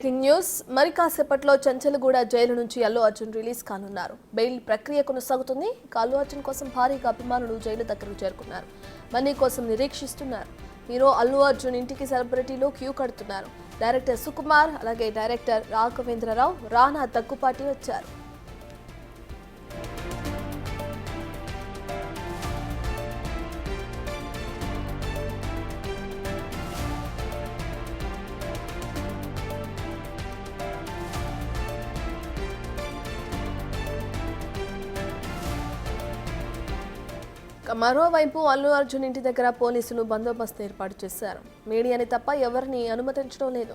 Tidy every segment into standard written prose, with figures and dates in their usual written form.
Breaking news మరి కాసేపట్లో Chanchalguda jail నుంచి అల్లు అర్జున్ రిలీజ్ కానున్నారు. బెయిల్ ప్రక్రియ కొనసాగుతుంది. అల్లు అర్జున్ కోసం భారీగా అభిమానులు జైలు దగ్గరకు చేరుకున్నారు. మనీ కోసం నిరీక్షిస్తున్నారు. హీరో అల్లు అర్జున్ ఇంటికి సెలబ్రిటీలు క్యూ కడుతున్నారు. డైరెక్టర్ సుకుమార్ అలాగే డైరెక్టర్ రాఘవేంద్రరావు, రానా దగ్గుపాటి వచ్చారు. మరోవైపు అల్లు అర్జున్ ఇంటి దగ్గర పోలీసులు బందోబస్తు ఏర్పాటు చేశారు. మీడియాని తప్ప ఎవరిని అనుమతించడం లేదు.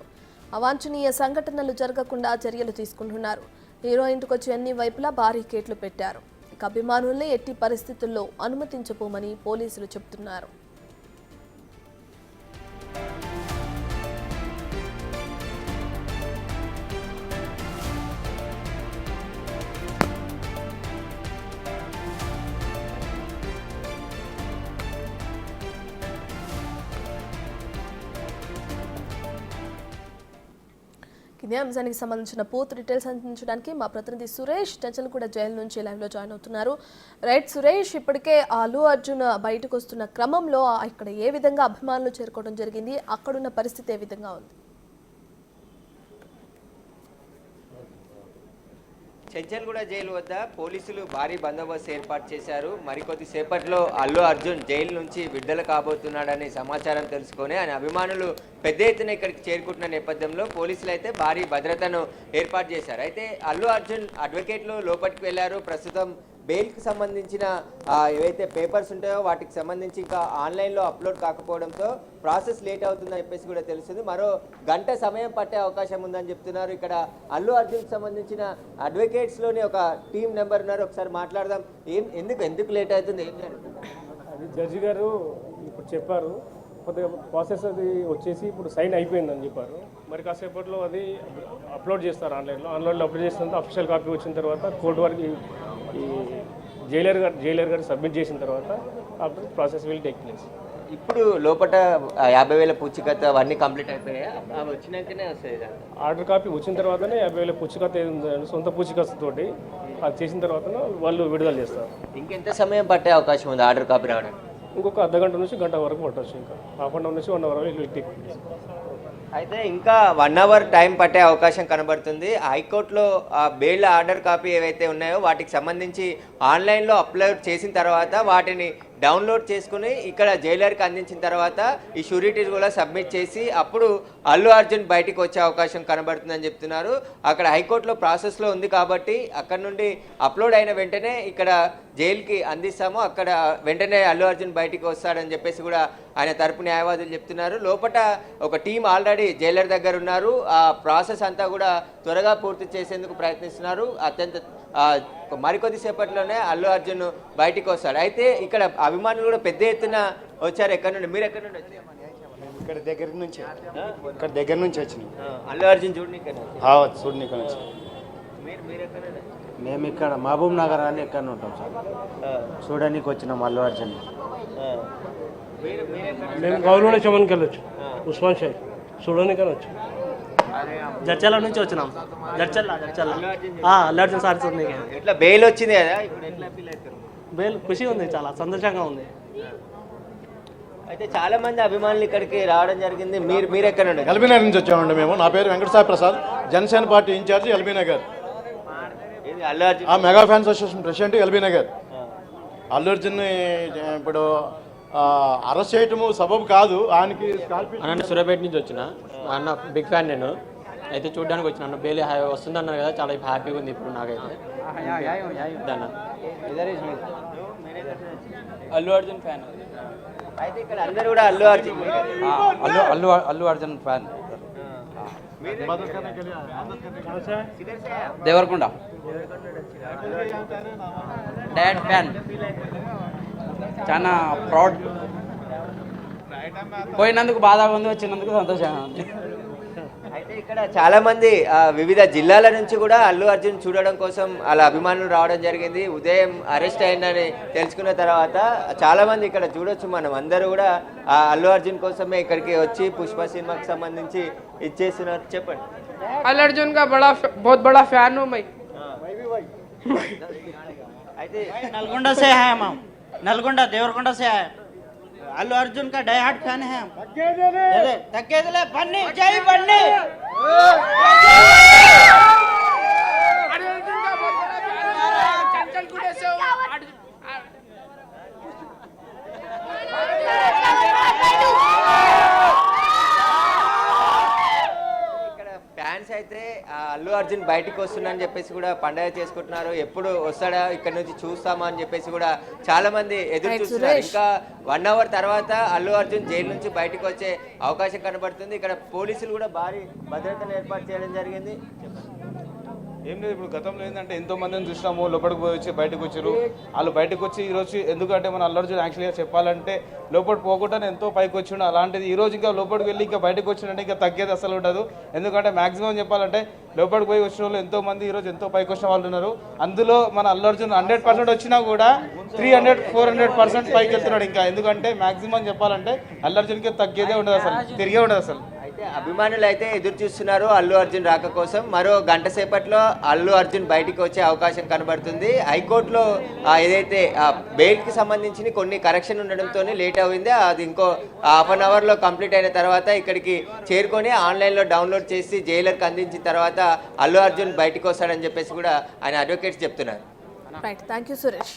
అవాంఛనీయ సంఘటనలు జరగకుండా చర్యలు తీసుకుంటున్నారు. హీరో ఇంటికొచ్చి అన్ని వైపులా బారికేడ్లు పెట్టారు. ఇక అభిమానుల్ని ఎట్టి పరిస్థితుల్లో అనుమతించబోమని పోలీసులు చెబుతున్నారు. ఇదే అంశానికి సంబంధించిన పూర్తి డీటెయిల్స్ అందించడానికి మా ప్రతినిధి సురేష్ చంచలగూడ జైలు నుంచి లైవ్ లో జాయిన్ అవుతున్నారు. రైట్ సురేష్, ఇప్పటికే అల్లు అర్జున్ బయటకు వస్తున్న క్రమంలో ఇక్కడ ఏ విధంగా అభిమానులు చేరుకోవడం జరిగింది, అక్కడున్న పరిస్థితి ఏ విధంగా ఉంది? చంచల్గూడ జైలు వద్ద పోలీసులు భారీ బందోబస్తు ఏర్పాటు చేశారు. మరికొద్ది సేపట్లో అల్లు అర్జున్ జైలు నుంచి విడుదల కాబోతున్నాడనే సమాచారం తెలుసుకొని ఆయన అభిమానులు పెద్ద ఎత్తున ఇక్కడికి చేరుకుంటున్న నేపథ్యంలో పోలీసులు అయితే భారీ భద్రతను ఏర్పాటు చేశారు. అయితే అల్లు అర్జున్ అడ్వకేట్లు లోపలికి వెళ్లారు. ప్రస్తుతం బెయిల్కి సంబంధించిన ఏవైతే పేపర్స్ ఉంటాయో వాటికి సంబంధించి ఇంకా ఆన్లైన్లో అప్లోడ్ కాకపోవడంతో ప్రాసెస్ లేట్ అవుతుందని చెప్పేసి కూడా తెలుస్తుంది. మరో గంట సమయం పట్టే అవకాశం ఉందని చెప్తున్నారు. ఇక్కడ అల్లు అర్జున్కి సంబంధించిన అడ్వకేట్స్లోని ఒక టీం నెంబర్ ఉన్నారు. ఒకసారి మాట్లాడదాం. ఎందుకు లేట్ అవుతుంది? అది జడ్జి గారు ఇప్పుడు చెప్పారు, కొద్దిగా ప్రాసెస్ అది వచ్చేసి ఇప్పుడు సైన్ అయిపోయిందని చెప్పారు. మరి కాసేపట్లో అది అప్లోడ్ చేస్తారు ఆన్లైన్లో అప్లోడ్ చేసిన తర్వాత అఫీషియల్ కాపీ వచ్చిన తర్వాత కోర్టు వారికి ఈ జైలర్ గారు సబ్మిట్ చేసిన తర్వాత అప్పుడు ప్రాసెస్ విల్ టేక్ ప్లేస్. ఇప్పుడు లోపల 50,000 పూచికత్తు అవన్నీ కంప్లీట్ అయిపోయాయి, అవి వచ్చినాకనే వస్తాయి. ఆర్డర్ కాపీ వచ్చిన తర్వాతనే 50,000 పూచికత్తు సొంత పూచికత్తుతోటి అది చేసిన తర్వాత వాళ్ళు విడుదల చేస్తారు. ఇంకెంత సమయం పట్టే అవకాశం ఉంది ఆర్డర్ కాపీ రావడానికి? ఇంకొక అర్ధగంట నుంచి గంట వరకు పట్టవచ్చు. ఇంకా హాఫ్ అన్ అవర్ నుంచి 1 అవర్ వరకు విల్ టేక్ ప్లేస్. అయితే ఇంకా 1 అవర్ టైం పట్టే అవకాశం కనబడుతుంది. హైకోర్టులో బెయిల్ ఆర్డర్ కాపీ ఏవైతే ఉన్నాయో వాటికి సంబంధించి ఆన్లైన్లో అప్లోడ్ చేసిన తర్వాత వాటిని డౌన్లోడ్ చేసుకుని ఇక్కడ జైలర్కి అందించిన తర్వాత ఈ షూరిటీస్ కూడా సబ్మిట్ చేసి అప్పుడు అల్లు అర్జున్ బయటికి వచ్చే అవకాశం కనబడుతుందని చెప్తున్నారు. అక్కడ హైకోర్టులో ప్రాసెస్లో ఉంది కాబట్టి అక్కడ నుండి అప్లోడ్ అయిన వెంటనే ఇక్కడ జైలుకి అందిస్తాము, అక్కడ వెంటనే అల్లు అర్జున్ బయటికి వస్తాడని చెప్పేసి కూడా ఆయన తరపు న్యాయవాదులు చెప్తున్నారు. లోపల ఒక టీం ఆల్రెడీ జైలర్ దగ్గర ఉన్నారు. ఆ ప్రాసెస్ అంతా కూడా త్వరగా పూర్తి చేసేందుకు ప్రయత్నిస్తున్నారు. మరికొద్ది సేపట్లోనే అల్లు అర్జున్ బయటికి వస్తాడు. అయితే ఇక్కడ అభిమానులు కూడా పెద్ద ఎత్తున వచ్చారు. ఎక్కడి నుండి? మీరు ఎక్కడి నుండి వచ్చారు? ఇక్కడ దగ్గర నుంచి వచ్చినాం. అల్లు అర్జున్ చూడనీకి వచ్చి మీరు ఎక్కడ? మేము ఇక్కడ మహబూబ్ నగర్ అని ఎక్కడ ఉంటాం సార్, చూడడానికి వచ్చినాం అల్లు అర్జున్. మేము గౌరవ చమన్కి వెళ్ళొచ్చు, ఉస్మాన్ షాయి చూడడానికి వెళ్ళొచ్చు. జడ్చల నుంచి వచ్చినాం. జడ్చల్ అల్లు అర్జున్ సార్ చూడడానికి. ఎట్లా బెయిల్ వచ్చింది కదా, ఇప్పుడు ఎట్లా ఫీల్ అవుతారు? బెయిల్ ఖుషిగా ఉంది, చాలా సంతోషంగా ఉంది. అయితే చాలా మంది అభిమానులు ఇక్కడికి రావడం జరిగింది. మీరు ఎక్కడ నుండి? ఎల్బీనగర్ నుంచి వచ్చామండి మేము. నా పేరు Venkatasai Prasad, Janasena party incharge LB Nagar. Allu Arjun mega fans association president LB Nagar. Allu Arjun ఇప్పుడు అరెస్ట్ చేయటము సబబు కాదు. ఆయనకి అన్న సూర్యాపేట నుంచి వచ్చిన అన్న బిగ్ ఫ్యాన్ నేను. అయితే చూడడానికి వచ్చిన అన్న బెయిల్ వస్తుందన్నారు కదా, చాలా హ్యాపీగా ఉంది ఇప్పుడు నాకైతే. అల్లు అర్జున్ ఫ్యాన్. అయితే ఇక్కడ అందరూ కూడా Allu Arjun Allu Arjun fan. Devarakonda dad fan. చాలా ప్రౌడ్. పోయినందుకు బాధగా ఉంది, వచ్చినందుకు సంతోషంగా ఉంది. అయితే ఇక్కడ చాలా మంది వివిధ జిల్లాల నుంచి కూడా అల్లు అర్జున్ చూడడం కోసం అలా అభిమానులు రావడం జరిగింది. ఉదయం అరెస్ట్ అయిందని తెలుసుకున్న తర్వాత చాలా మంది ఇక్కడ చూడొచ్చు. మనం అందరూ కూడా అల్లు అర్జున్ కోసమే ఇక్కడికి వచ్చి పుష్ప సినిమాకి సంబంధించి ఇచ్చేస్తున్నారు. చెప్పండి. अल्लू अर्जुन का बहुत बड़ा फैन हूँ मैं। అయితే नलगोंडा से है हम नलगोंडा देवरकोंडा से है अल्लू अर्जुन का डाई हार्ट फैन है हम तग्गेदले बन्नी जय बन्नी अल्लू अर्जुन का बहुत बड़ा फैन हूँ, चंचल गुड़े से हूँ। ఇక్కడ ఫ్యాన్స్ అయితే అల్లు అర్జున్ బయటికి వస్తున్నారని చెప్పేసి కూడా పండగ చేసుకుంటున్నారు. ఎప్పుడు వస్తాడా ఇక్కడ నుంచి చూస్తామా అని చెప్పేసి కూడా చాలా మంది ఎదురు Right, చూస్తున్నారు. సురేష్. ఇంకా 1 అవర్ తర్వాత అల్లు అర్జున్ జైలు నుంచి బయటకు వచ్చే అవకాశం కనబడుతుంది. ఇక్కడ పోలీసులు కూడా భారీ భద్రతను ఏర్పాటు చేయడం జరిగింది. ఏం లేదు, ఇప్పుడు గతంలో ఏంటంటే ఎంతో మందిని చూసినాము, లోపలికి పోయి వచ్చి బయటకు వచ్చారు. వాళ్ళు బయటకు వచ్చి ఈరోజు ఎందుకంటే మన అల్లు అర్జున్ యాక్చువల్గా చెప్పాలంటే లోపలికి పోకుండా ఎంతో పైకి వచ్చిండు. అలాంటిది ఈరోజు ఇంకా లోపలికి వెళ్ళి ఇంకా బయటకు వచ్చిందంటే ఇంకా తగ్గేది అసలు ఉండదు. ఎందుకంటే మాక్సిమం చెప్పాలంటే లోపలికి పోయి వచ్చిన వాళ్ళు ఎంతో మంది ఈరోజు ఎంతో పైకి వచ్చిన వాళ్ళు ఉన్నారు. అందులో మన అల్లు అర్జున్ 100% వచ్చినా కూడా 300-400% పైకి వెళ్తున్నాడు ఇంకా. ఎందుకంటే మాక్సిమం చెప్పాలంటే అల్లు అర్జున్కి తగ్గేదే ఉండదు, అసలు తిరిగే ఉండదు అసలు. అయితే అభిమానులు అయితే ఎదురు చూస్తున్నారు అల్లు అర్జున్ రాక కోసం. మరో గంట సేపట్లో అల్లు అర్జున్ బయటికి వచ్చే అవకాశం కనబడుతుంది. హైకోర్టులో ఏదైతే బెయిల్కి సంబంధించి కొన్ని కరెక్షన్ ఉండడంతో లేట్ అయింది. అది ఇంకో హాఫ్ అన్ అవర్లో కంప్లీట్ అయిన తర్వాత ఇక్కడికి చేరుకొని ఆన్లైన్లో డౌన్లోడ్ చేసి జైలర్కి అందించిన తర్వాత అల్లు అర్జున్ బయటికి వస్తాడని చెప్పేసి కూడా ఆయన అడ్వకేట్స్ చెప్తున్నారు. Right, thank you Suresh.